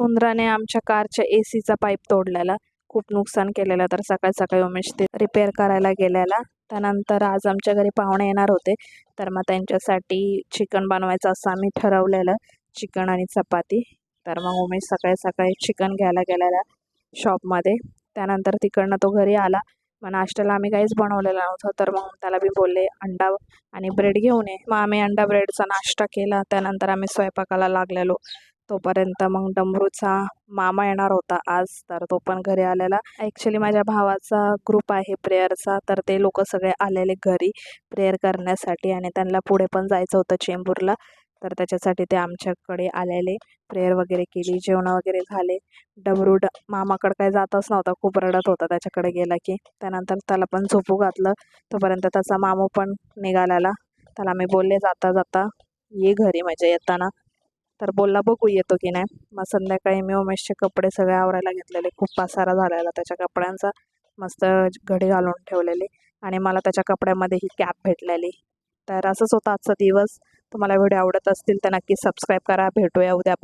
उंदराने आमच्या कारच्या एसीचा पाईप तोडलेला, खूप नुकसान केलेलं. तर सकाळी सकाळी उमेश ते रिपेअर करायला गेलेला. त्यानंतर आज आमच्या घरी पाहुणे येणार होते, तर मग त्यांच्यासाठी चिकन बनवायचं असं आम्ही ठरवलेलं, चिकन आणि चपाती. तर मग उमेश सकाळी सकाळी चिकन घ्यायला गेलेला शॉपमध्ये. त्यानंतर तिकडनं तो घरी आला. मग नाश्त्याला आम्ही काहीच बनवलेलं नव्हतं, तर मग त्याला मी बोलले अंडा आणि ब्रेड घेऊन ये. मग आम्ही अंडा ब्रेडचा नाश्ता केला. त्यानंतर आम्ही स्वयंपाकाला लागलेलो. तोपर्यंत मग डमरूचा मामा येणार होता आज, तर तो पण घरी आलेला. ॲक्च्युली माझ्या भावाचा ग्रुप आहे प्रेयरचा, तर ते लोक सगळे आलेले घरी प्रेयर करण्यासाठी आणि त्यांना पुढे पण जायचं होतं चेंबूरला. तर त्याच्यासाठी ते आमच्याकडे आलेले, प्रेयर वगैरे केली, जेवण वगैरे झाले. डमरू मामाकडे काही जातच नव्हता, खूप रडत होता त्याच्याकडे गेला की. त्यानंतर त्याला पण झोपू घातलं. तोपर्यंत त्याचा मामू पण निघालेला. त्याला मी बोलले जाता जाता ये घरी म्हणजे येताना, तर बोलला बघू येतो की नाही. मग संध्याकाळी मी उमेशचे कपडे सगळे आवरायला घेतलेले, खूप पसारा झालेला त्याच्या कपड्यांचा, मस्त घडी घालून ठेवलेली. आणि मला त्याच्या कपड्यामध्ये ही कॅप भेटलेली. तर असंच होतं आजचा दिवस. तुम्हाला व्हिडिओ आवडत असतील तर नक्की सबस्क्राईब करा. भेटूया उद्या.